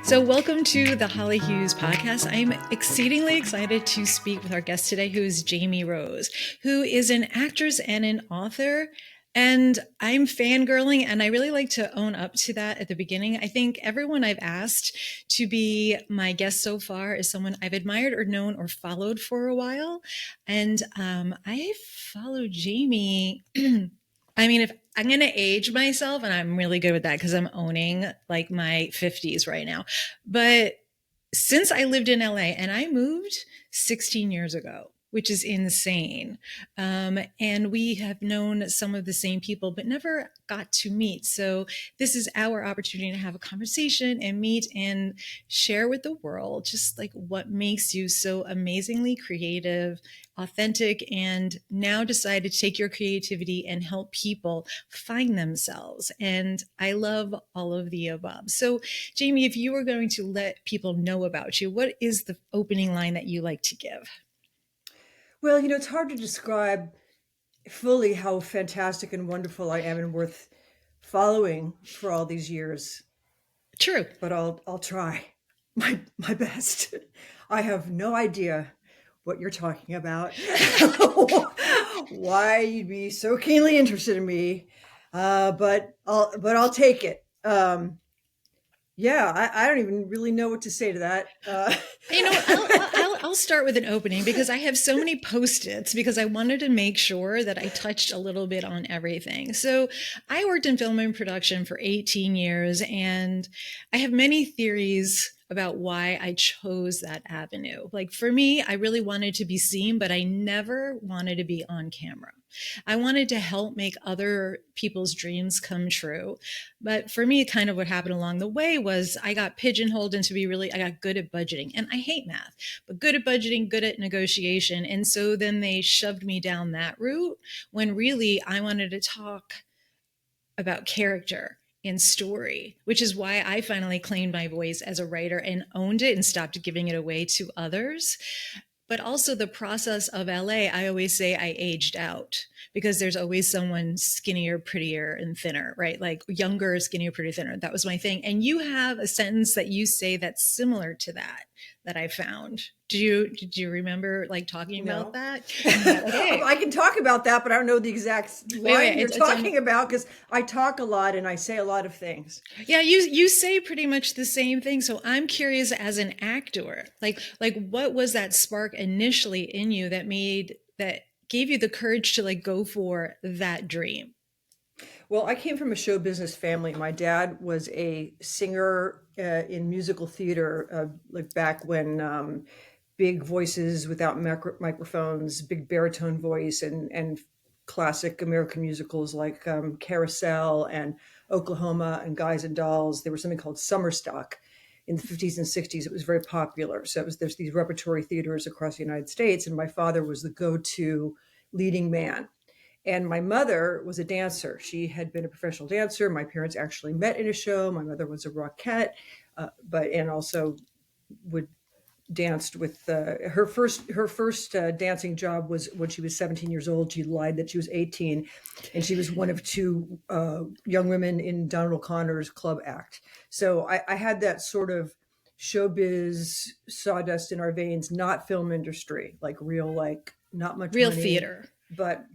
So welcome to the Holly Hughes Podcast. I'm exceedingly excited to speak with our guest today, who is JRose, who is an actress and an author. And I'm fangirling, and I really like to own up to that at the beginning. I think everyone I've asked to be my guest so far is someone I've admired or known or followed for a while. And I followed Jamie. I mean, if I'm going to age myself, and I'm really good with that because I'm owning like my 50s right now. But since I lived in LA, and I moved 16 years ago, which is insane. And we have known some of the same people, but never got to meet. So this is our opportunity to have a conversation and meet and share with the world just like what makes you so amazingly creative, authentic, and now decide to take your creativity and help people find themselves. And I love all of the above. So Jamie, if you were going to let people know about you, what is the opening line that you like to give? Well, it's hard to describe fully how fantastic and wonderful I am and worth following for all these years. True. But I'll try my best. I have no idea what you're talking about, why you'd be so keenly interested in me, but I'll take it. Yeah, I don't even really know what to say to that. I'll start with an opening because I have so many Post-its because I wanted to make sure that I touched a little bit on everything. So I worked in film and production for 18 years, and I have many theories about why I chose that avenue. Like for me, I really wanted to be seen, but I never wanted to be on camera. I wanted to help make other people's dreams come true. But for me, kind of what happened along the way was I got pigeonholed into I got good at budgeting, and I hate math, but good at budgeting, good at negotiation. And so then they shoved me down that route when really I wanted to talk about character and story, which is why I finally claimed my voice as a writer and owned it and stopped giving it away to others. But also the process of LA, I always say I aged out because there's always someone skinnier, prettier, and thinner, right? Like younger, skinnier, prettier, thinner. That was my thing. And you have a sentence that you say that's similar to that I found. Did you remember like talking about that? Okay. I can talk about that, but I don't know the exact line you're talking about because I talk a lot and I say a lot of things. Yeah, you say pretty much the same thing. So I'm curious, as an actor, like what was that spark initially in you that gave you the courage to like go for that dream? Well, I came from a show business family. My dad was a singer in musical theater, like back when big voices without microphones, big baritone voice, and classic American musicals like Carousel and Oklahoma and Guys and Dolls. There was something called summer stock in the 50s and 60s. It was very popular. So there's these repertory theaters across the United States, and my father was the go-to leading man. And my mother was a dancer. She had been a professional dancer. My parents actually met in a show. My mother was a Rockette, and also danced with her first dancing job was when she was 17 years old. She lied that she was 18, and she was one of two young women in Donald O'Connor's club act. So I had that sort of showbiz sawdust in our veins, not film industry, like real, like not much real money, theater, but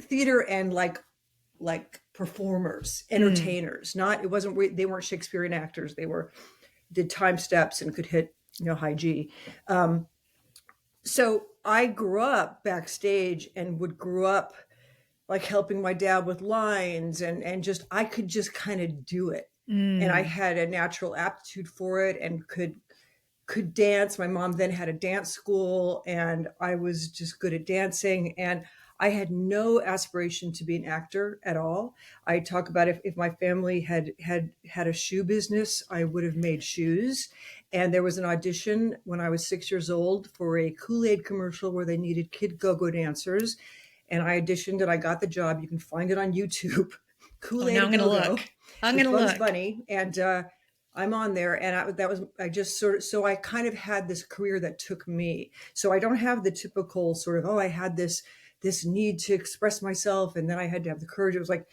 theater and like performers, entertainers. They weren't Shakespearean actors. They did time steps and could hit high G. So I grew up backstage and grew up like helping my dad with lines and just I could just kind of do it. And I had a natural aptitude for it and could dance. My mom then had a dance school, and I was just good at dancing. And I had no aspiration to be an actor at all. I talk about if my family had a shoe business, I would have made shoes. And there was an audition when I was 6 years old for a Kool-Aid commercial where they needed kid go-go dancers. And I auditioned and I got the job. You can find it on YouTube. Kool-Aid and Mountain Dew. I'm going to look. Bugs Bunny. And I'm on there, and I kind of had this career that took me. So I don't have the typical sort of, I had this this need to express myself. And then I had to have the courage. It was like,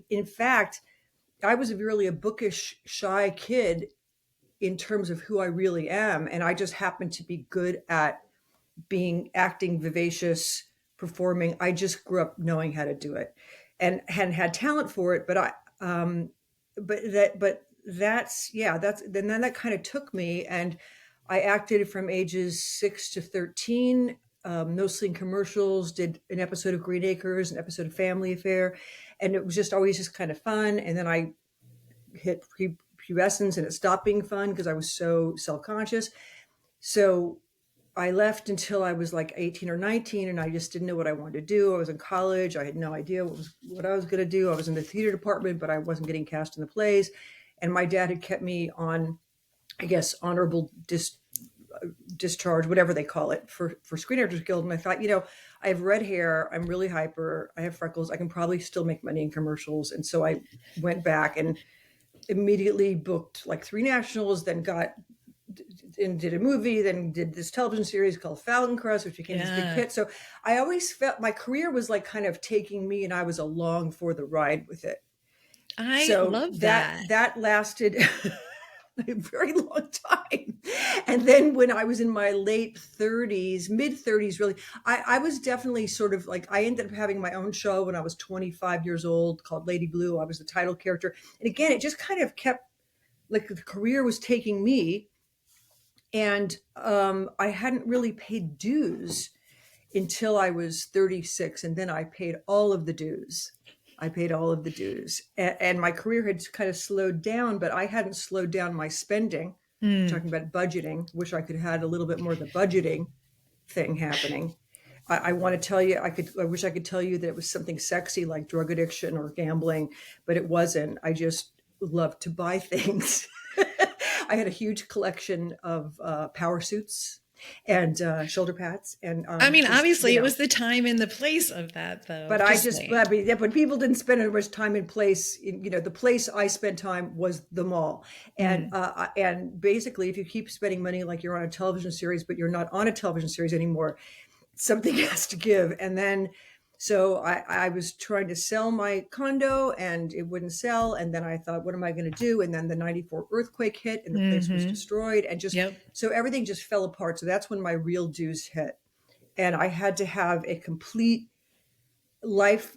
in fact, I was really a bookish, shy kid in terms of who I really am. And I just happened to be good at acting, vivacious, performing. I just grew up knowing how to do it and hadn't had talent for it. But then that kind of took me, and I acted from ages 6 to 13, mostly in commercials, did an episode of Green Acres, an episode of Family Affair. And it was just always just kind of fun. And then I hit pubescence and it stopped being fun because I was so self-conscious. So I left until I was like 18 or 19, and I just didn't know what I wanted to do. I was in college. I had no idea what I was going to do. I was in the theater department, but I wasn't getting cast in the plays. And my dad had kept me on, I guess, honorable discharge, whatever they call it, for Screen Actors Guild. And I thought, I have red hair. I'm really hyper. I have freckles. I can probably still make money in commercials. And so I went back and immediately booked like 3 nationals, then got and did a movie, then did this television series called Falcon, Crest, which became this big hit. So I always felt my career was like kind of taking me, and I was along for the ride with it. I love that. That lasted a very long time. And then when I was in my late 30s, mid 30s, really, I was definitely sort of like, I ended up having my own show when I was 25 years old called Lady Blue. I was the title character. And again, it just kind of kept, like, the career was taking me. And I hadn't really paid dues until I was 36. And then I paid all of the dues. And my career had kind of slowed down, but I hadn't slowed down my spending. Talking about budgeting, wish I could have had a little bit more of the budgeting thing happening. I want to tell you, I wish I could tell you that it was something sexy like drug addiction or gambling, but it wasn't. I just loved to buy things. I had a huge collection of power suits and shoulder pads. And obviously it was the time and the place of that, though. But but people didn't spend as much time in place. The place I spent time was the mall. And basically, if you keep spending money like you're on a television series, but you're not on a television series anymore, something has to give. And then, so I was trying to sell my condo and it wouldn't sell. And then I thought, what am I going to do? And then the 94 earthquake hit and the place was destroyed. And so everything just fell apart. So that's when my real dues hit. And I had to have a complete life,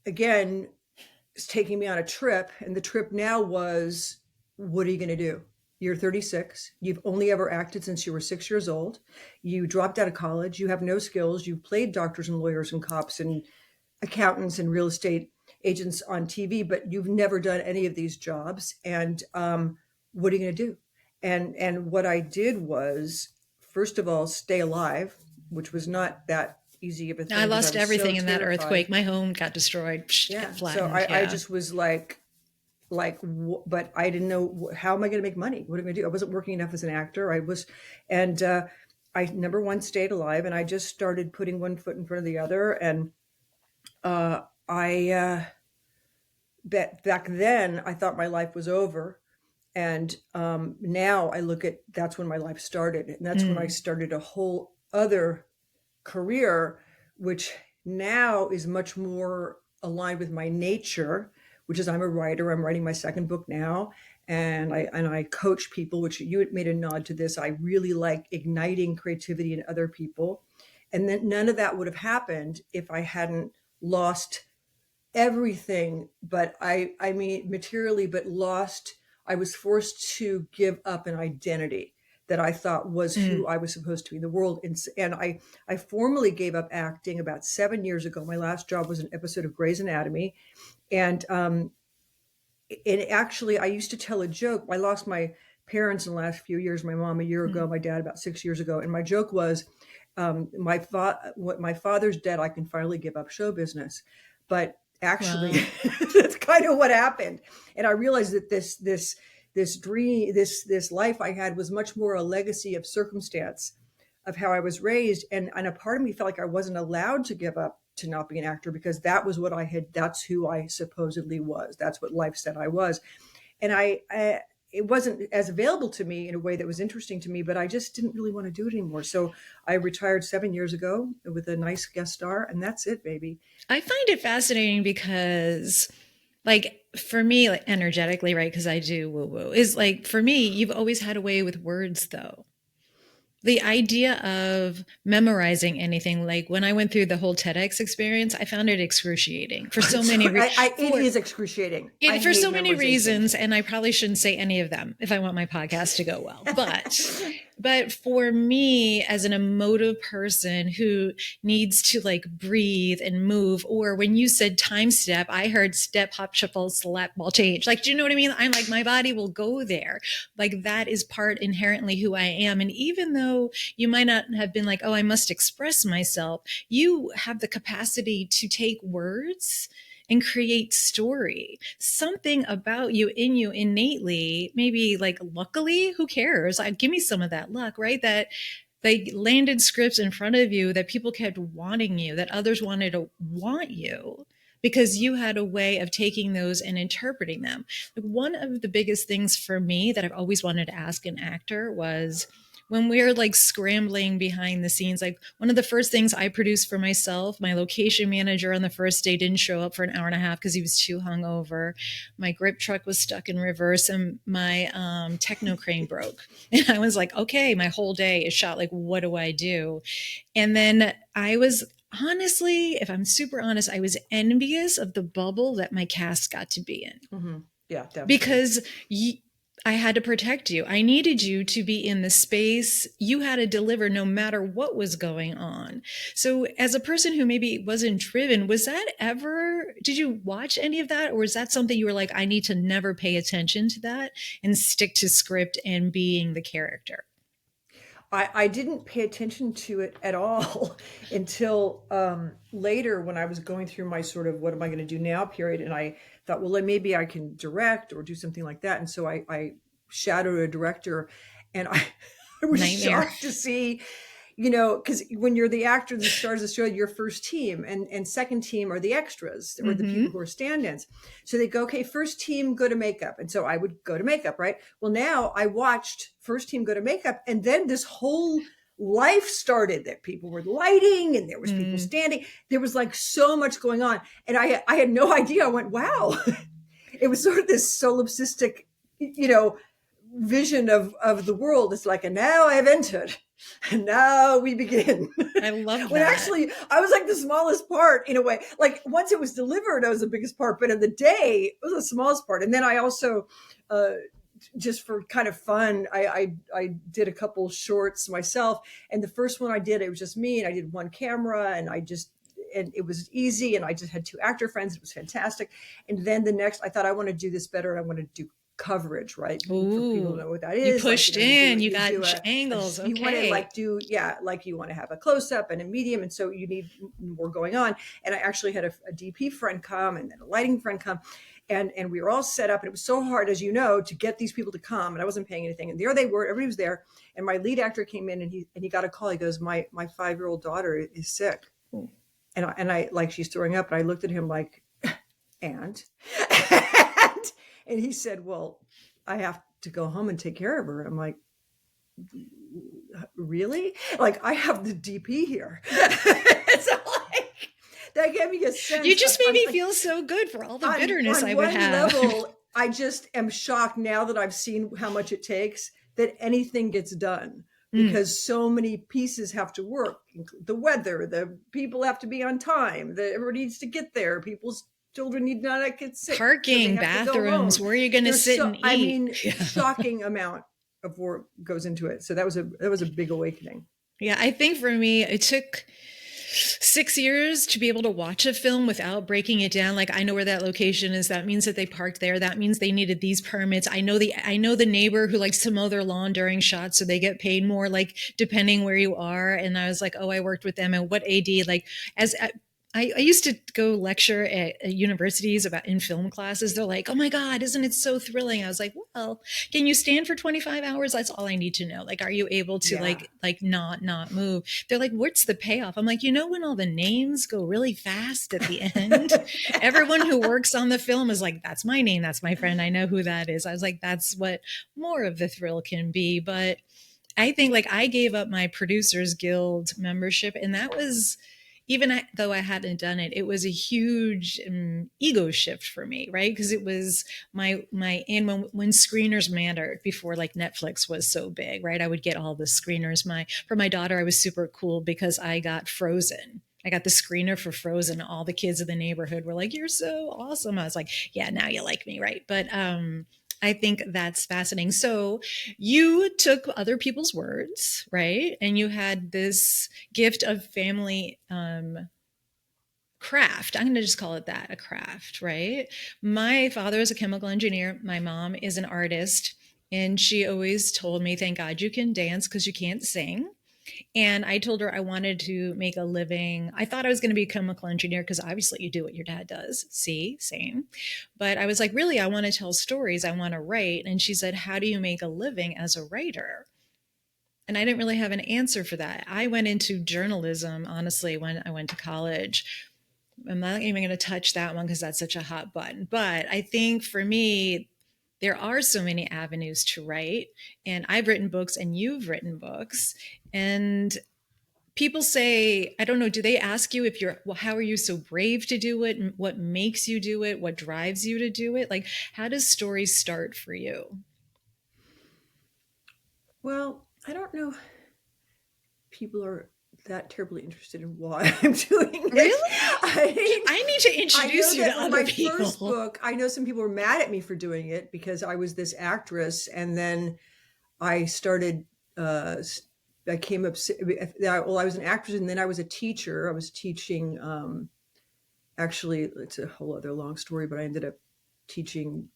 again, it's taking me on a trip. And the trip now was, what are you going to do? You're 36. You've only ever acted since you were 6 years old. You dropped out of college. You have no skills. You've played doctors and lawyers and cops and accountants and real estate agents on TV, but you've never done any of these jobs. And what are you going to do? And what I did was, first of all, stay alive, which was not that easy of a thing. I lost everything in that earthquake. My home got destroyed. Yeah. So I just was like, but I didn't know, how am I going to make money? What am I going to do? I wasn't working enough as an actor. I number one, stayed alive, and I just started putting one foot in front of the other. And back then I thought my life was over. And now I look at, that's when my life started. And that's when I started a whole other career, which now is much more aligned with my nature, which is I'm a writer. I'm writing my second book now. And I coach people, which you had made a nod to this. I really like igniting creativity in other people. And then none of that would have happened if I hadn't lost everything, but I mean, materially, but lost, I was forced to give up an identity that I thought was who I was supposed to be in the world. And I formally gave up acting about 7 years ago. My last job was an episode of Grey's Anatomy. And actually, I used to tell a joke. I lost my parents in the last few years, my mom a year ago, my dad about 6 years ago. And my joke was, my father's dead, I can finally give up show business. But actually, that's kind of what happened. And I realized that this dream, this life I had was much more a legacy of circumstance, of how I was raised. And a part of me felt like I wasn't allowed to give up to not be an actor, because that was what I had, that's who I supposedly was. That's what life said I was. And it wasn't as available to me in a way that was interesting to me, but I just didn't really want to do it anymore. So I retired 7 years ago with a nice guest star, and that's it, baby. I find it fascinating because, like, for me, like, energetically, right? Because I do woo woo, is like, for me, you've always had a way with words, though. The idea of memorizing anything, like when I went through the whole TEDx experience, I found it excruciating for so many reasons. It is excruciating. For so many reasons, and I probably shouldn't say any of them if I want my podcast to go well. But for me, as an emotive person who needs to like breathe and move, or when you said time step, I heard step, hop, shuffle, slap, ball, change. Like, do you know what I mean? I'm like, my body will go there. Like, that is part inherently who I am. And even though you might not have been like, oh, I must express myself, you have the capacity to take words and create story. Something about you, in you innately, maybe like luckily, who cares? Like, give me some of that luck, right? That they landed scripts in front of you that people kept wanting you, that others wanted to want you, because you had a way of taking those and interpreting them. Like, one of the biggest things for me that I've always wanted to ask an actor was, when we're like scrambling behind the scenes, like one of the first things I produced for myself, my location manager on the first day didn't show up for an hour and a half because he was too hungover. My grip truck was stuck in reverse and my techno crane broke. And I was like, okay, my whole day is shot. Like, what do I do? And then I was, honestly, if I'm super honest, I was envious of the bubble that my cast got to be in. Mm-hmm. Yeah, definitely. Because I had to protect you. I needed you to be in the space. You had to deliver no matter what was going on. So as a person who maybe wasn't driven, did you watch any of that? Or was that something you were like, I need to never pay attention to that and stick to script and being the character? I didn't pay attention to it at all until later, when I was going through my sort of what am I going to do now period. And I thought, well, maybe I can direct or do something like that. And so I shadowed a director, and I was shocked to see, because when you're the actor that stars the show, your first team and second team are the extras, or the people who are stand-ins. So they go, okay, first team, go to makeup. And so I would go to makeup, right? Well, now I watched first team go to makeup, and then this whole life started, that people were lighting and there was people standing. There was like so much going on. And I had no idea. I went, wow. It was sort of this solipsistic, vision of the world. It's like, and now I've entered. And now we begin. I love that. When actually I was like the smallest part in a way. Like, once it was delivered, I was the biggest part, but in the day, it was the smallest part. And then I also, just for kind of fun, I did a couple shorts myself. And the first one I did, it was just me, and I did one camera, and it was easy. And I just had 2 actor friends. It was fantastic. And then the next, I thought, I want to do this better. I want to do coverage, right? Ooh, for people to know what that is. You pushed in, you got angles. Okay. You want to you want to have a close up and a medium. And so you need more going on. And I actually had a DP friend come, and then a lighting friend come, and we were all set up. And it was so hard, as you know, to get these people to come, and I wasn't paying anything. And there they were, everybody was there. And my lead actor came in, and he got a call. He goes, my 5-year-old daughter is sick. Ooh. And I like, she's throwing up. And I looked at him like, and he said, well, I have to go home and take care of her. I'm like, really? Like, I have the DP here. It's like, that gave me a sense. You just made me feel so good for all the bitterness I would have. On one level, I just am shocked now that I've seen how much it takes that anything gets done. Because so many pieces have to work. The weather, the people have to be on time. Everybody needs to get there. People's children need not get sick. Parking, bathrooms, where are you going to sit and eat? I mean, shocking amount of work goes into it. So that was a big awakening. Yeah, I think for me, it took 6 years to be able to watch a film without breaking it down. Like, I know where that location is. That means that they parked there. That means they needed these permits. I know the neighbor who likes to mow their lawn during shots, so they get paid more, like, depending where you are. And I was like, oh, I worked with them. And what AD, like, I used to go lecture at universities about in film classes. They're like, "Oh my God, isn't it so thrilling?" I was like, "Well, can you stand for 25 hours? That's all I need to know. Like, are you able to Yeah. not move?" They're like, "What's the payoff?" I'm like, when all the names go really fast at the end, everyone who works on the film is like, "That's my name. That's my friend. I know who that is." I was like, "That's what more of the thrill can be." But I think like I gave up my Producers Guild membership, and that was though I hadn't done it, it was a huge ego shift for me, right? Because it was my and when screeners mattered before like Netflix was so big, right? I would get all the screeners. For my daughter, I was super cool because I got Frozen. I got the screener for Frozen. All the kids in the neighborhood were like, "You're so awesome." I was like, "Yeah, now you like me, right?" But I think that's fascinating. So you took other people's words, right? And you had this gift of family craft. I'm going to just call it that, a craft, right? My father is a chemical engineer. My mom is an artist. And she always told me, thank God you can dance because you can't sing. And I told her I wanted to make a living. I thought I was going to be a chemical engineer because obviously you do what your dad does. See, same. But I was like, really, I want to tell stories. I want to write. And she said, how do you make a living as a writer? And I didn't really have an answer for that. I went into journalism, honestly, when I went to college. I'm not even going to touch that one because that's such a hot button. But I think for me, there are so many avenues to write. And I've written books and you've written books. And people say, I don't know, do they ask you if well, how are you so brave to do it? And what makes you do it? What drives you to do it? Like, how does stories start for you? Well, I don't know. People are that terribly interested in why I'm doing it. Really? I need to introduce you to other my people. First book, I know some people were mad at me for doing it because I was this actress, and then I started. I came up. Well, I was an actress, and then I was a teacher. I was teaching. Actually, it's a whole other long story, but I ended up teaching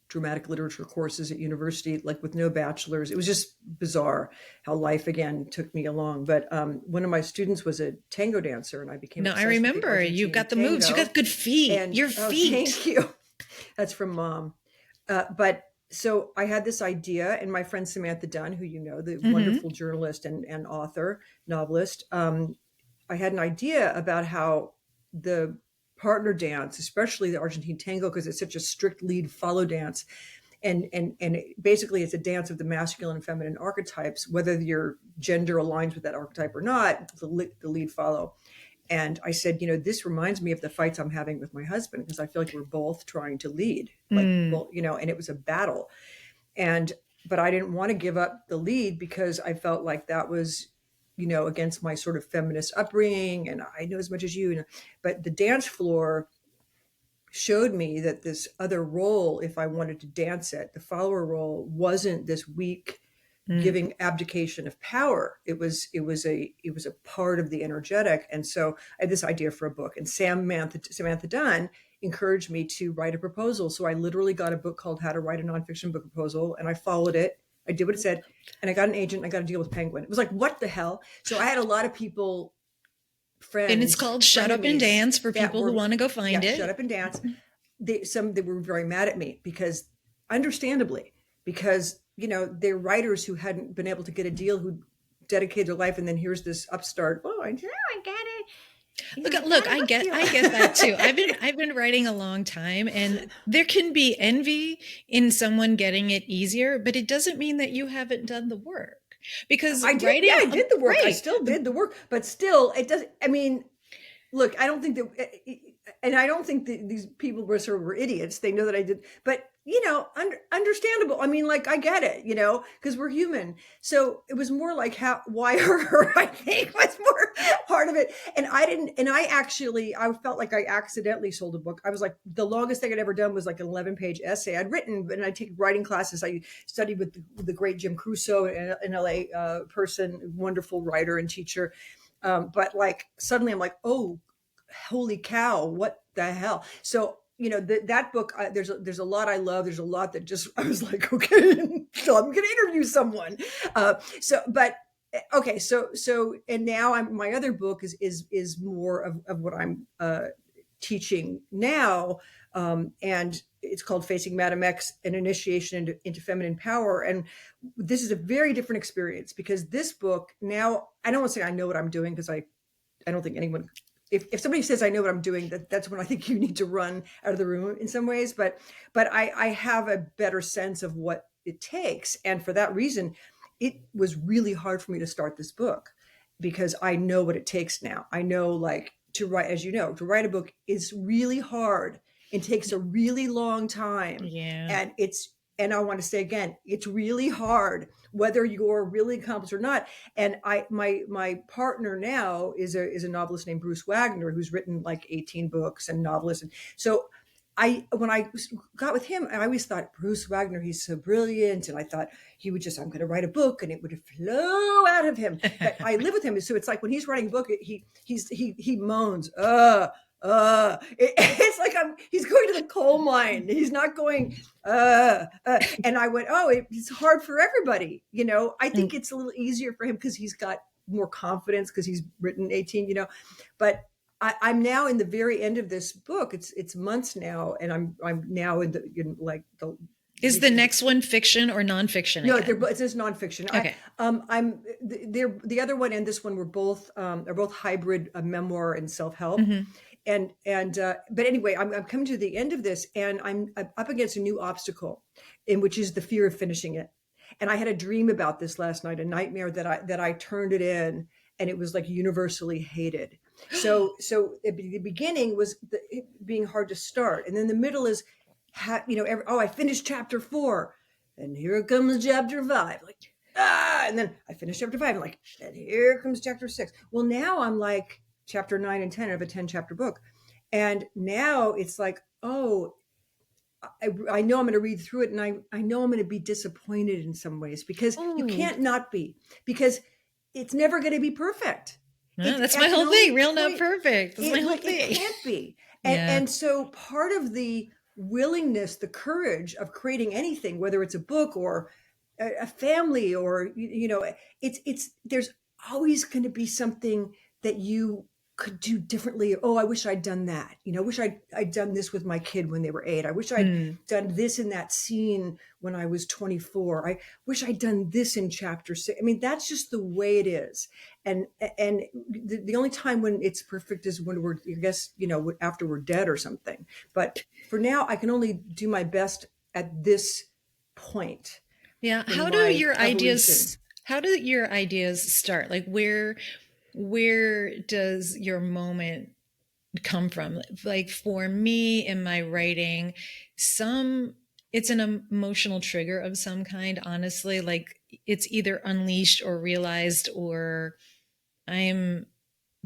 dramatic literature courses at university, like with no bachelor's. It was just bizarre how life again took me along. But one of my students was a tango dancer, and I became. No, I remember. You've got the moves. You got good feet. And your feet. Thank you. That's from Mom. But so I had this idea, and my friend Samantha Dunn, who you know, the wonderful journalist and author, novelist, I had an idea about how the partner dance, especially the Argentine tango, because it's such a strict lead follow dance. And basically it's a dance of the masculine and feminine archetypes, whether your gender aligns with that archetype or not, the lead follow. And I said, this reminds me of the fights I'm having with my husband, because I feel like we're both trying to lead, well, and it was a battle. But I didn't want to give up the lead because I felt like that was, against my sort of feminist upbringing, and I know as much as you, but the dance floor showed me that this other role, if I wanted to dance it, the follower role wasn't this weak giving abdication of power. It was a part of the energetic. And so I had this idea for a book, and Samantha Dunn encouraged me to write a proposal. So I literally got a book called How to Write a Nonfiction Book Proposal, and I followed it. I did what it said, and I got an agent. I got a deal with Penguin. It was like, what the hell? So I had a lot of people, friends. And it's called Shut Up and Dance for people who want to go find it. Shut Up and Dance. They were very mad at me because, understandably, because, they're writers who hadn't been able to get a deal, who dedicated their life. And then here's this upstart. Oh, I get it. Look, I get that too. I've been writing a long time, and there can be envy in someone getting it easier, but it doesn't mean that you haven't done the work. Because I did the work. Right. I still did the work, but still it doesn't. I mean, look, I don't think that, and I don't think that these people were idiots. They know that I did, but understandable. I mean, like, I get it, because we're human. So it was more like why her, I think, was more part of it. And I felt like I accidentally sold a book. I was like, the longest thing I'd ever done was like an 11-page essay I'd written, and I take writing classes. I studied with the great Jim Crusoe, an LA person, wonderful writer and teacher. But like, suddenly I'm like, oh, holy cow, what the hell? So, that book, there's a lot I love. There's a lot that just, I was like, okay, so I'm going to interview someone. But Okay, and now my other book is more of what I'm teaching now, and it's called Facing Madam X: An Initiation into Feminine Power. And this is a very different experience, because this book, now I don't want to say I know what I'm doing, because I don't think anyone. If somebody says I know what I'm doing, that's when I think you need to run out of the room in some ways. But I have a better sense of what it takes, and for that reason, it was really hard for me to start this book, because I know what it takes now. I know, like, to write, as you know, to write a book is really hard and takes a really long time. Yeah. And I want to say again, it's really hard, whether you're really accomplished or not. And my partner now is a novelist named Bruce Wagner, who's written like 18 books and novelist. And so when I got with him, I always thought, Bruce Wagner, he's so brilliant. And I thought he would I'm going to write a book, and it would flow out of him. But I live with him. So it's like when he's writing a book, he moans, it's like he's going to the coal mine. He's not going, and I went, it's hard for everybody. I think it's a little easier for him because he's got more confidence, because he's written 18, but I'm now in the very end of this book. It's months now, and I'm now in the. Is the next one fiction or nonfiction? No, it's just nonfiction. Okay. The other one and this one are both hybrid memoir and self-help. Mm-hmm. But anyway, I'm coming to the end of this, and I'm up against a new obstacle, which is the fear of finishing it. And I had a dream about this last night, a nightmare that I turned it in, and it was like universally hated. So the beginning was it being hard to start, and then the middle is, I finished chapter 4, and here comes chapter 5, and then I finished chapter 5, and here comes chapter 6. Well, now I'm like chapter 9 and 10 of a 10 chapter book, and now it's like, I know I'm going to read through it, and I know I'm going to be disappointed in some ways, because you can't not be, because it's never going to be perfect. No, that's my whole thing. Real, not perfect. That's my whole thing. It can't be. And so part of the willingness, the courage of creating anything, whether it's a book or a family, or, there's always going to be something that you could do differently. I wish I'd done that. I wish I'd done this with my kid when they were 8. I wish I'd done this in that scene when I was 24. I wish I'd done this in chapter 6. I mean, that's just the way it is. And the only time when it's perfect is when we're, I guess, after we're dead or something. But for now, I can only do my best at this point. Yeah. How do your ideas start? Like, where does your moment come from? Like, for me in my writing, it's an emotional trigger of some kind, honestly. Like, it's either unleashed or realized, or I'm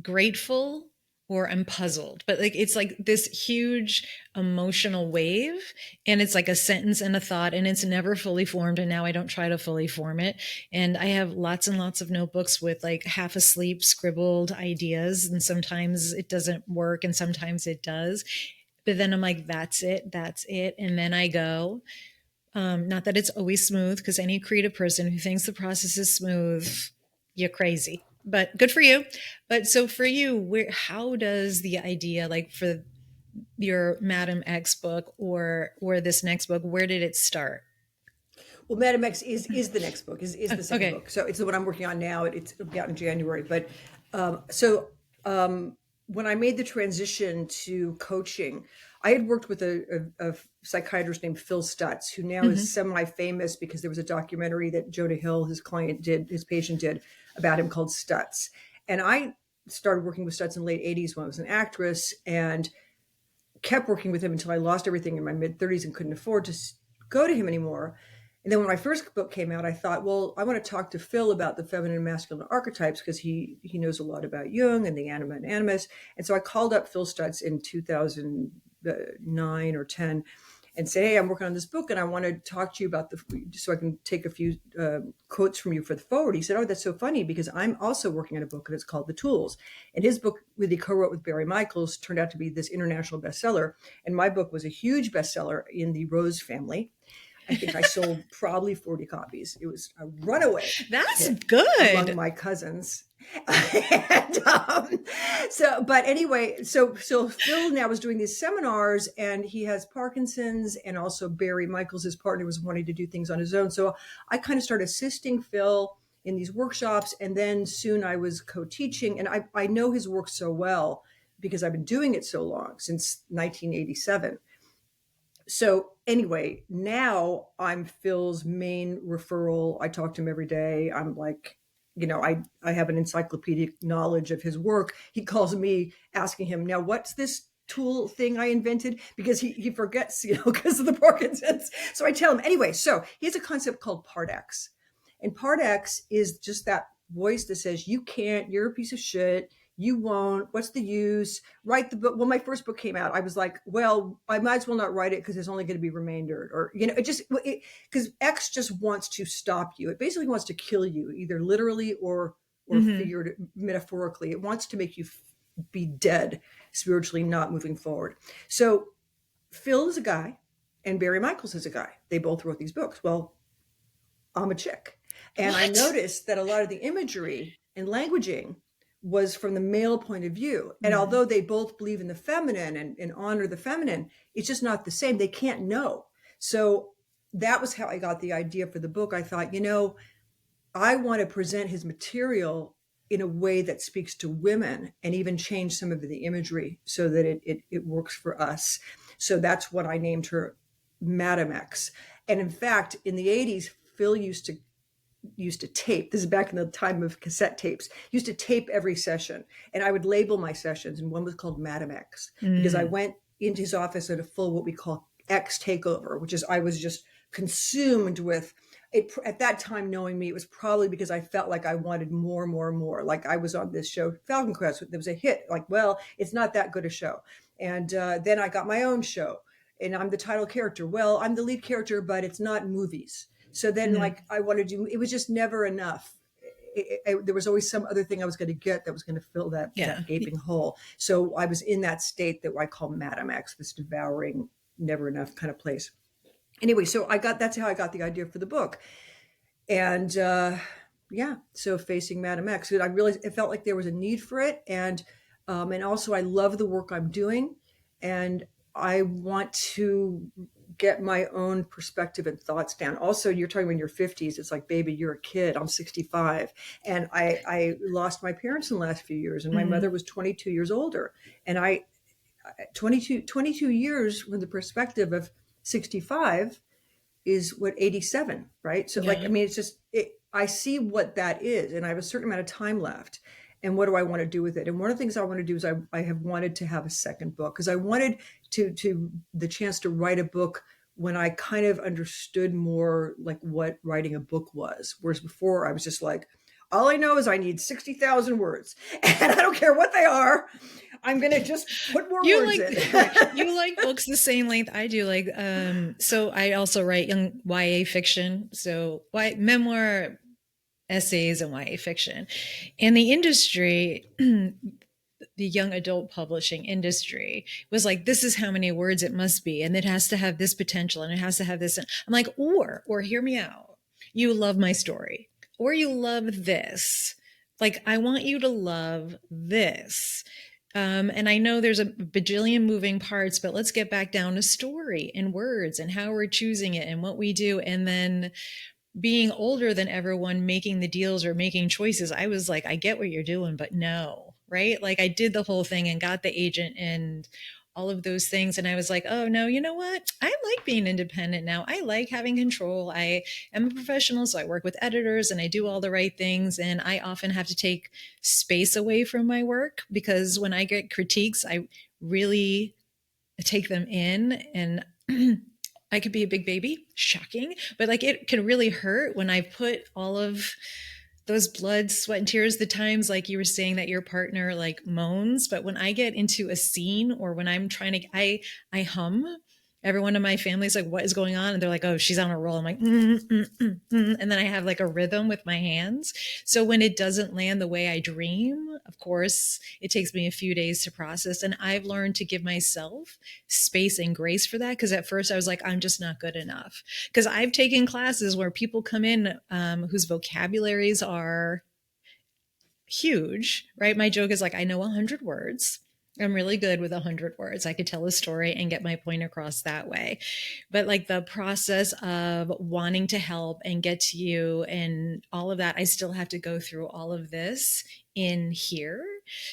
grateful or I'm puzzled. But it's like this huge emotional wave, and it's like a sentence and a thought, and it's never fully formed. And now I don't try to fully form it. And I have lots and lots of notebooks with like half asleep scribbled ideas. And sometimes it doesn't work, and sometimes it does. But then I'm like, that's it. And then I go. Not that it's always smooth, because any creative person who thinks the process is smooth, you're crazy. But good for you. But so for you, how does the idea, like for your Madam X book or this next book, where did it start? Well, Madam X is the next book, is the second book. So it's the one I'm working on now. It's out in January. But when I made the transition to coaching, I had worked with a psychiatrist named Phil Stutz, who now is semi-famous because there was a documentary that Jonah Hill, his patient did about him, called Stutz. And I started working with Stutz in the late 80s when I was an actress, and kept working with him until I lost everything in my mid-30s and couldn't afford to go to him anymore. And then when my first book came out, I thought, well, I want to talk to Phil about the feminine and masculine archetypes, because he knows a lot about Jung and the anima and animus. And so I called up Phil Stutz in 2009 or 10 and said, hey, I'm working on this book, and I want to talk to you about so I can take a few quotes from you for the forward. He said, oh, that's so funny, because I'm also working on a book, and it's called The Tools. And his book, that he co-wrote with Barry Michaels, turned out to be this international bestseller. And my book was a huge bestseller in the Rose family. I think I sold probably 40 copies. It was a runaway That's hit good. among my cousins. And, but anyway, so Phil now was doing these seminars, and he has Parkinson's, and also Barry Michaels, his partner, was wanting to do things on his own. So I kind of started assisting Phil in these workshops, and then soon I was co-teaching, and I know his work so well because I've been doing it so long, since 1987. So anyway, now I'm Phil's main referral. I talk to him every day. I'm like, I have an encyclopedic knowledge of his work. He calls me asking him, now, what's this tool thing I invented? Because he forgets, because of the Parkinson's. So I tell him anyway. So he has a concept called Part X. And Part X is just that voice that says, you can't, you're a piece of shit. You won't. What's the use? Write the book. When my first book came out, I was like, well, I might as well not write it because there's only going to be remainder. Or, because X just wants to stop you. It basically wants to kill you, either literally or figured metaphorically. It wants to make you be dead spiritually, not moving forward. So Phil is a guy and Barry Michaels is a guy. They both wrote these books. Well, I'm a chick. And I noticed that a lot of the imagery and languaging was from the male point of view. And although they both believe in the feminine and honor the feminine, it's just not the same. They can't know. So that was how I got the idea for the book. I thought, I want to present his material in a way that speaks to women and even change some of the imagery so that it works for us. So that's what I named her, Madam X. And in fact, in the 80s, Phil used to tape. This is back in the time of cassette tapes. Used to tape every session, and I would label my sessions, and one was called Madam X because I went into his office at a full what we call X takeover, which is I was just consumed with it. At that time, knowing me, it was probably because I felt like I wanted more. Like I was on this show, Falcon Crest. There was a hit. Like, well, it's not that good a show. And then I got my own show, and I'm the title character. Well, I'm the lead character, but it's not movies. So then I wanted to, it was just never enough. There was always some other thing I was going to get that was going to fill that gaping hole. So I was in that state that I call Madam X, this devouring, never enough kind of place. Anyway, so that's how I got the idea for the book. And so facing Madam X, I realized it felt like there was a need for it. And also I love the work I'm doing. And I want to get my own perspective and thoughts down. Also, you're talking when you're 50s, it's like, baby, you're a kid. I'm 65. And I lost my parents in the last few years, and my mother was 22 years older. And 22 years from the perspective of 65 is what, 87, right? So it's just, I see what that is, and I have a certain amount of time left. And what do I want to do with it? And one of the things I want to do is I have wanted to have a second book, because I wanted to the chance to write a book when I kind of understood more like what writing a book was. Whereas before I was just like, all I know is I need 60,000 words and I don't care what they are. I'm going to just put more words in. You like books the same length I do. So I also write young YA fiction. So memoir, essays, and YA fiction. And the industry, the young adult publishing industry, was like, this is how many words it must be. And it has to have this potential, and it has to have this. I'm like, or hear me out. You love my story, or you love this. Like, I want you to love this. And I know there's a bajillion moving parts, but let's get back down to story and words and how we're choosing it and what we do. And then being older than everyone, making the deals or making choices, I was like, I get what you're doing, but no, right? Like, I did the whole thing and got the agent and all of those things. And I was like, oh no, you know what? I like being independent now. I like having control. I am a professional, so I work with editors and I do all the right things. And I often have to take space away from my work, because when I get critiques, I really take them in, and I could be a big baby, shocking, but like, it can really hurt when I put all of those blood, sweat, and tears, the times, like you were saying, that your partner like moans. But when I get into a scene, or when I'm trying to, I hum, Everyone in my family's like, what is going on? And they're like, oh, she's on a roll. I'm like, and then I have like a rhythm with my hands. So when it doesn't land the way I dream, of course, it takes me a few days to process. And I've learned to give myself space and grace for that. Cause at first I was like, I'm just not good enough. Cause I've taken classes where people come in whose vocabularies are huge, right? My joke is like, I know 100 words. I'm really good with 100 words. I could tell a story and get my point across that way. But like the process of wanting to help and get to you and all of that, I still have to go through all of this in here.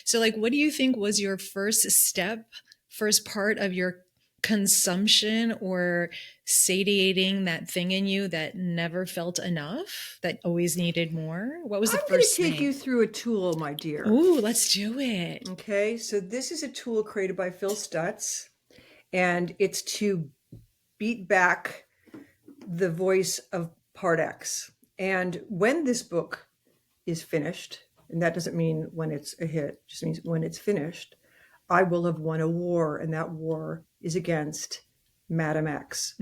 So like, what do you think was your first step, first part of your consumption or satiating that thing in you that never felt enough, that always needed more? What was the first I'm going to take thing? you through a tool, my dear. Ooh, let's do it. Okay, so this is a tool created by Phil Stutz, and it's to beat back the voice of Part X. And when this book is finished, and that doesn't mean when it's a hit, it just means when it's finished, I will have won a war, and that war is against Madam X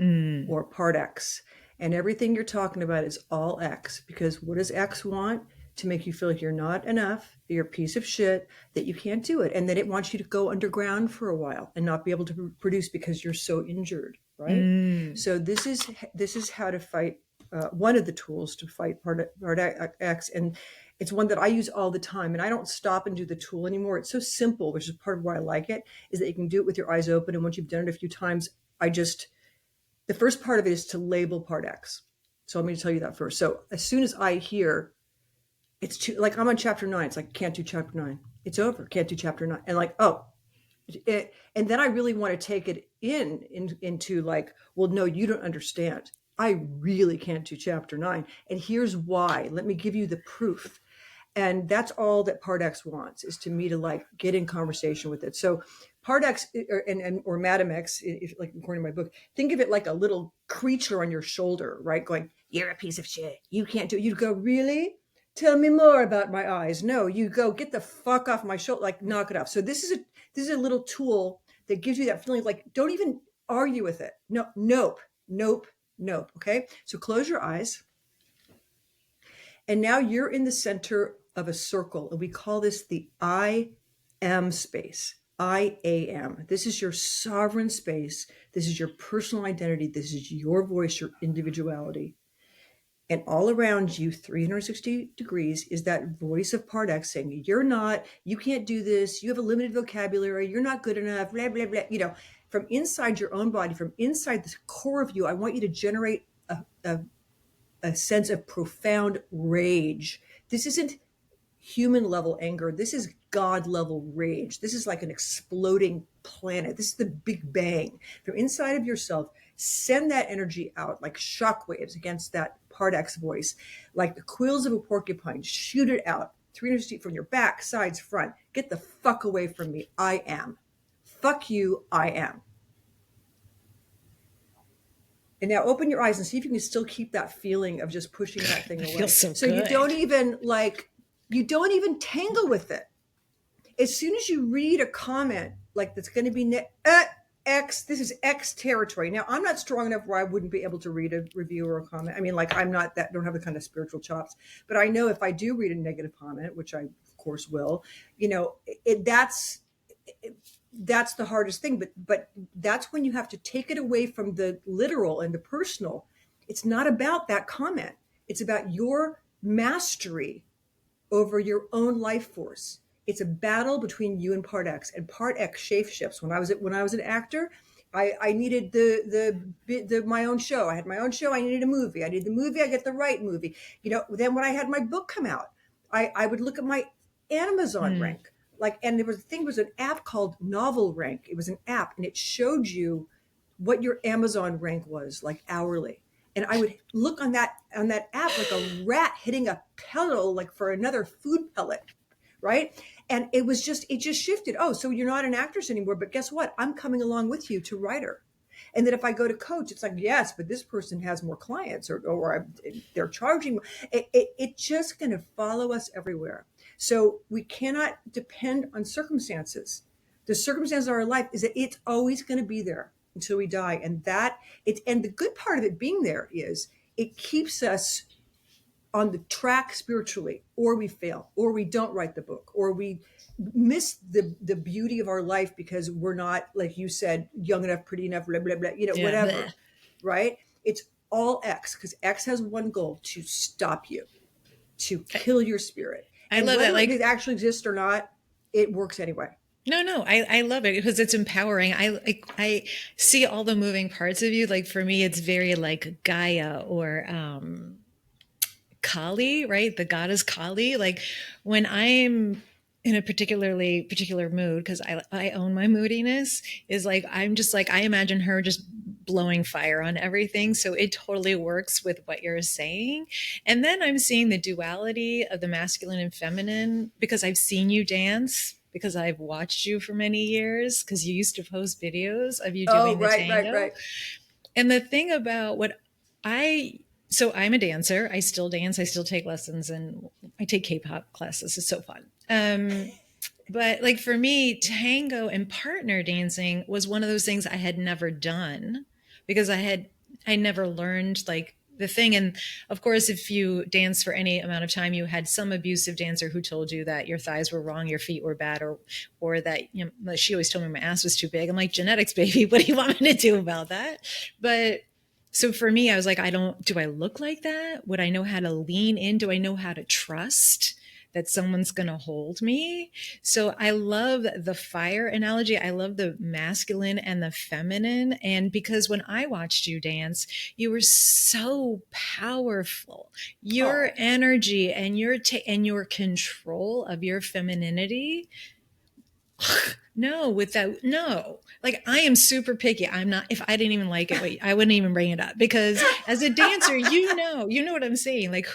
or Part X. And everything you're talking about is all X, because what does X want? To make you feel like you're not enough, that you're a piece of shit, that you can't do it. And then it wants you to go underground for a while and not be able to produce because you're so injured, right? So this is how to fight, one of the tools to fight Part X. And it's one that I use all the time, and I don't stop and do the tool anymore. It's so simple, which is part of why I like it, is that you can do it with your eyes open. And once you've done it a few times, the first part of it is to label Part X. So let me tell you that first. So as soon as I hear it's too, like I'm on chapter 9, it's like, can't do chapter 9. It's over. Can't do chapter 9. And like, and then I really want to take it into like, well, no, you don't understand. I really can't do chapter 9. And here's why. Let me give you the proof. And that's all that Part X wants, is to me to like get in conversation with it. So Part X or Madam X, if like according to my book, think of it like a little creature on your shoulder, right? Going, you're a piece of shit. You can't do it. You go, really? Tell me more about my eyes. No, you go, get the fuck off my shoulder, like knock it off. So this is a little tool that gives you that feeling, like don't even argue with it. No, nope. Okay. So close your eyes. And now you're in the center of a circle. And we call this the I am space. I am. This is your sovereign space. This is your personal identity. This is your voice, your individuality. And all around you, 360 degrees, is that voice of Part X saying, you're not, you can't do this, you have a limited vocabulary, you're not good enough, blah, blah, blah. You know, from inside your own body, from inside the core of you, I want you to generate a sense of profound rage. This isn't human level anger. This is God level rage. This is like an exploding planet. This is the Big Bang. From inside of yourself, send that energy out like shockwaves against that Part X voice, like the quills of a porcupine. Shoot it out 300 feet from your back, sides, front. Get the fuck away from me. I am. Fuck you. I am. And now open your eyes and see if you can still keep that feeling of just pushing that thing away. It feels so good. You don't even tangle with it. As soon as you read a comment like that's going to be X, this is X territory. Now, I'm not strong enough where I wouldn't be able to read a review or a comment. I mean, like I'm not that, don't have the kind of spiritual chops, but I know if I do read a negative comment, which I of course will, you know, that's the hardest thing. But that's when you have to take it away from the literal and the personal. It's not about that comment. It's about your mastery over your own life force. It's a battle between you and Part X, and Part X shapeshifts. When I was an actor, I needed my own show. I had my own show. I needed a movie. I needed the movie. I get the right movie. You know. Then when I had my book come out, I would look at my Amazon rank. And there was an app called Novel Rank. It was an app, and it showed you what your Amazon rank was like hourly. And I would look on that app like a rat hitting a pedal, like for another food pellet, right? And it just shifted. Oh, so you're not an actress anymore, but guess what? I'm coming along with you to writer. And then if I go to coach, it's like, yes, but this person has more clients or they're charging. It's just going to follow us everywhere. So we cannot depend on circumstances. The circumstances of our life is that it's always going to be there. until we die. And and the good part of it being there is it keeps us on the track spiritually, or we fail, or we don't write the book, or we miss the beauty of our life because we're not, like you said, young enough, pretty enough, blah, blah, blah, Yeah. whatever, right? It's all X, because X has one goal: to stop you, to kill your spirit. I And love that. whether it actually exists or not, it works anyway. No, I love it because it's empowering. I see all the moving parts of you. Like for me, it's very like Gaia or Kali, right? The goddess Kali. Like when I'm in a particular mood, because I own my moodiness, is like I'm just like I imagine her just blowing fire on everything. So it totally works with what you're saying. And then I'm seeing the duality of the masculine and feminine because I've seen you dance, because I've watched you for many years, because you used to post videos of you doing the tango. Right. And the thing about so I'm a dancer. I still dance. I still take lessons, and I take K-pop classes. It's so fun. But like for me, tango and partner dancing was one of those things I had never done because I never learned like the thing. And of course, if you dance for any amount of time, you had some abusive dancer who told you that your thighs were wrong, your feet were bad, or that, you know, she always told me my ass was too big. I'm like, genetics, baby. What do you want me to do about that? But so for me, I was like, do I look like that? Would I know how to lean in? Do I know how to trust that someone's going to hold me? So I love the fire analogy. I love the masculine and the feminine. And because when I watched you dance, you were so powerful. Your energy and your control of your femininity. No, like I am super picky. I'm not, if I didn't even like it, I wouldn't even bring it up because as a dancer, you know what I'm saying? Like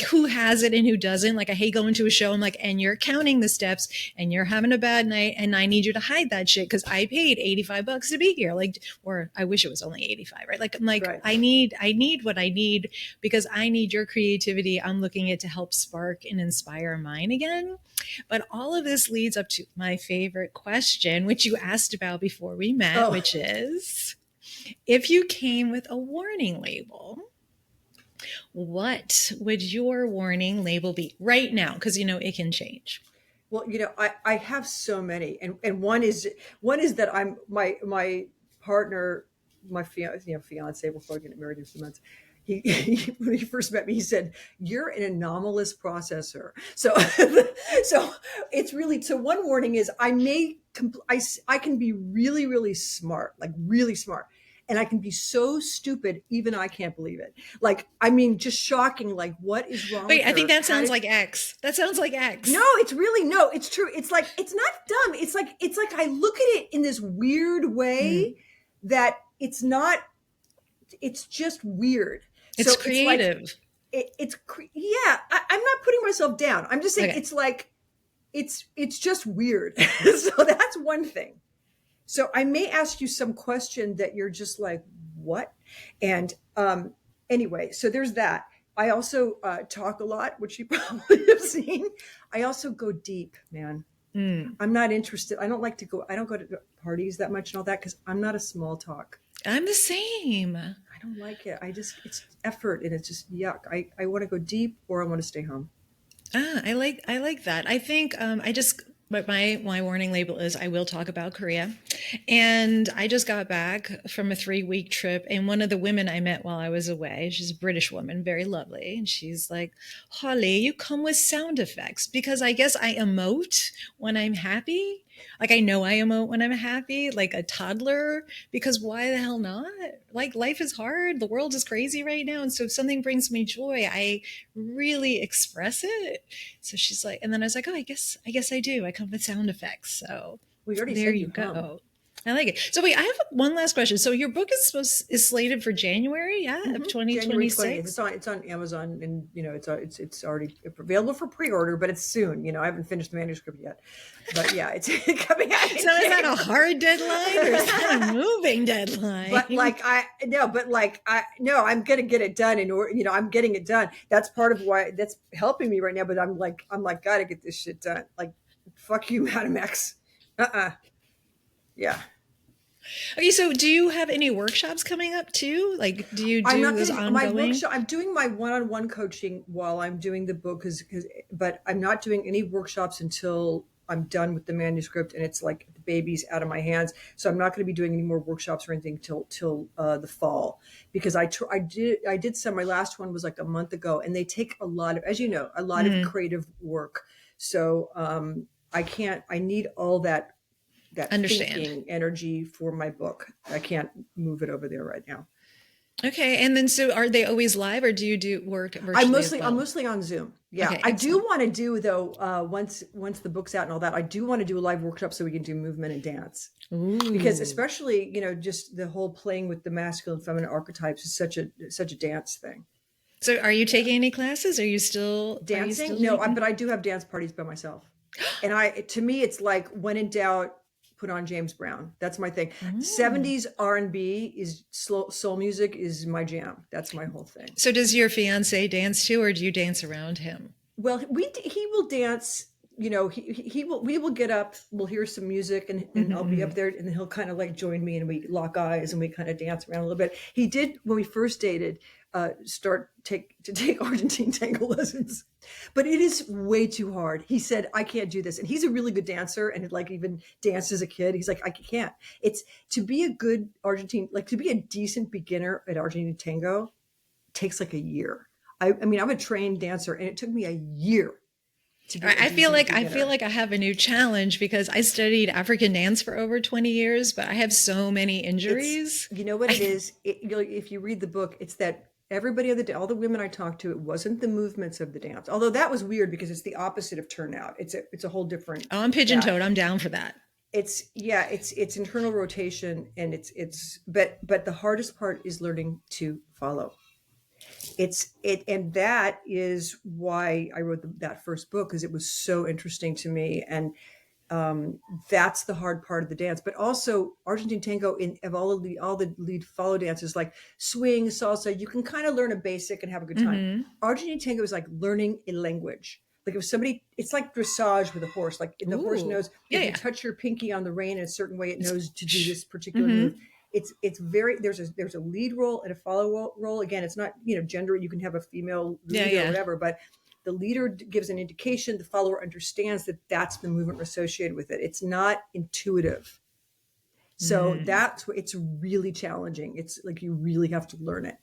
who has it and who doesn't? Like I hate going to a show. I'm like, and you're counting the steps and you're having a bad night and I need you to hide that shit because I paid $85 to be here. Like, or I wish it was only 85, right? Like I'm like, right. I need what I need because I need your creativity. I'm looking at to help spark and inspire mine again. But all of this leads up to my favorite question, which you asked about before we met, which is, if you came with a warning label, what would your warning label be right now? Because, you know, it can change. Well, you know, I have so many. And one is that I'm my partner, my fiance before I get married in a few months. He when he first met me, he said, "You're an anomalous processor." So, so it's really, so one warning is I can be really, really smart, like really smart. And I can be so stupid, even I can't believe it. Like, I mean, just shocking. Like, what is wrong? Wait, I think that sounds like X. That sounds like X. No, it's really, no, it's true. It's like, it's not dumb. It's like I look at it in this weird way that it's not, it's just weird. It's so creative. Yeah. I'm not putting myself down. I'm just saying It's like, it's just weird. So that's one thing. So I may ask you some question that you're just like, what? And anyway, so there's that. I also talk a lot, which you probably have seen. I also go deep, man. I'm not interested. I don't go to parties that much and all that because I'm not a small talk. I'm the same. I don't like it. It's effort and it's just yuck. I want to go deep or I want to stay home. I like that. I think but my warning label is I will talk about Korea. And I just got back from a 3-week trip. And one of the women I met while I was away, she's a British woman, very lovely. And she's like, "Holly, you come with sound effects," because I guess I emote when I'm happy. Like I know I emote when I'm happy, like a toddler, because why the hell not? Like life is hard. The world is crazy right now. And so if something brings me joy, I really express it. So she's like, and then I was like, oh, I guess I do. I come with sound effects. So we already there you go. I like it. So wait, I have one last question. So your book is slated for January, of 2026. It's on Amazon, and you know it's already available for pre-order, but it's soon. You know, I haven't finished the manuscript yet, but yeah, it's coming out. So is that a hard deadline or is that a moving deadline? But I'm gonna get it done, and I'm getting it done. That's part of why that's helping me right now. But I'm like, gotta get this shit done. Like, fuck you, Madam X. Yeah. Okay, so do you have any workshops coming up too? Like, do you I'm do not those going to my ongoing? workshop. I'm doing my one-on-one coaching while I'm doing the book, but I'm not doing any workshops until I'm done with the manuscript and it's like the baby's out of my hands. So I'm not going to be doing any more workshops or anything till the fall, because I did some. My last one was like a month ago, and they take a lot of, as you know, a lot of creative work. So I can't. I need all that Understand. thinking energy for my book. I can't move it over there right now. Okay, and then so are they always live, or do you do work virtually I'm as mostly on Zoom. Yeah, Okay, I do excellent. want to do though. Once the book's out and all that, I do want to do a live workshop so we can do movement and dance. Ooh. Because especially just the whole playing with the masculine and feminine archetypes is such a dance thing. So are you taking any classes? Are you still Dancing? No, but I do have dance parties by myself. And to me, it's like, when in doubt, put on James Brown. That's my thing. 70s R&B is soul music is my jam. That's my whole thing. So does your fiance dance too, or do you dance around him? Well, he will dance. We will get up, we'll hear some music, and I'll be up there, and then he'll kind of like join me, and we lock eyes and we kind of dance around a little bit. He did, when we first dated, take Argentine tango lessons, but it is way too hard. He said, I can't do this. And he's a really good dancer, and like even danced as a kid. He's like, I can't. It's to be a good Argentine, like to be a decent beginner at Argentine tango takes like a year. I mean, I'm a trained dancer, and it took me a year. I feel like I have a new challenge, because I studied African dance for over 20 years, but I have so many injuries. You know what it is? If you read the book, it's that everybody all the women I talked to, it wasn't the movements of the dance. Although that was weird, because it's the opposite of turnout. It's a whole different. Oh, I'm pigeon-toed. I'm down for that. It's internal rotation, and but the hardest part is learning to follow. And that is why I wrote that first book, because it was so interesting to me. And that's the hard part of the dance. But also Argentine tango, of all the lead follow dances like swing, salsa, you can kind of learn a basic and have a good time. Argentine tango is like learning a language. Like if somebody, it's like dressage with a horse. Like the horse knows if you touch your pinky on the rein in a certain way, it knows to do this particular move. It's very, there's a lead role and a follow role. Again, it's not, gender. You can have a female leader or whatever, but the leader gives an indication. The follower understands that that's the movement associated with it. It's not intuitive. So it's really challenging. It's like, you really have to learn it.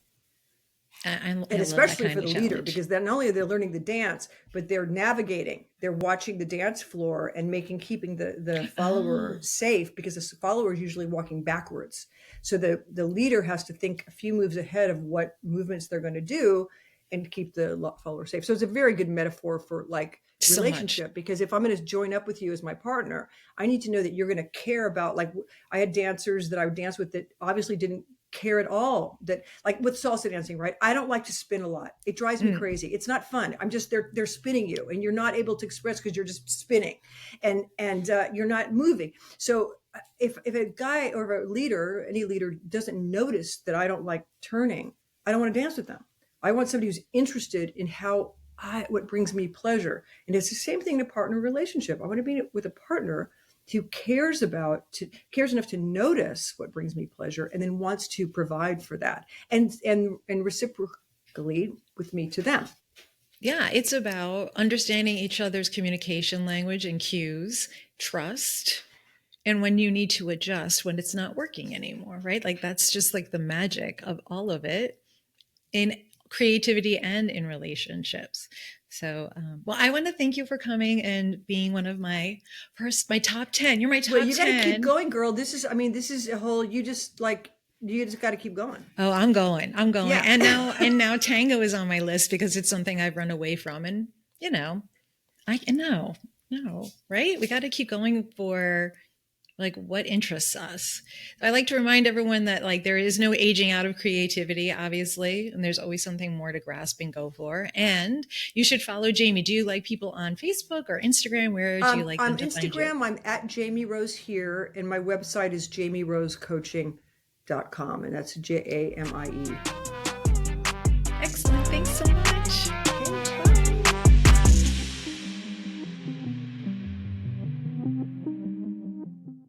And especially for the leader, because then not only are they learning the dance, but they're navigating, they're watching the dance floor and keeping the follower safe, because the follower is usually walking backwards. So the leader has to think a few moves ahead of what movements they're going to do and keep the follower safe. So it's a very good metaphor for like relationship, because if I'm going to join up with you as my partner, I need to know that you're going to care about, like I had dancers that I would dance with that obviously didn't care at all, that like with salsa dancing, right? I don't like to spin a lot. It drives me crazy. It's not fun. I'm just, they're spinning you and you're not able to express because you're just spinning and you're not moving. So if a guy or a leader, any leader doesn't notice that I don't like turning, I don't want to dance with them. I want somebody who's interested in what brings me pleasure. And it's the same thing in a partner relationship. I want to be with a partner who cares enough to notice what brings me pleasure and then wants to provide for that and reciprocally with me to them. Yeah, it's about understanding each other's communication language and cues, trust, and when you need to adjust when it's not working anymore, right? Like that's just like the magic of all of it in creativity and in relationships. So, well, I want to thank you for coming and being one of my top 10. You're my top 10. Well, you got to keep going, girl. This is a whole, you just got to keep going. Oh, I'm going. Yeah. And now tango is on my list because it's something I've run away from. And, right? We got to keep going for like what interests us. I like to remind everyone that like there is no aging out of creativity, obviously, and there's always something more to grasp and go for. And you should follow Jamie. Do you like people on Facebook or Instagram? Where do you like them to Instagram, find you? I'm at JRose here, and my website is JamieRoseCoaching.com, and that's JAMIE.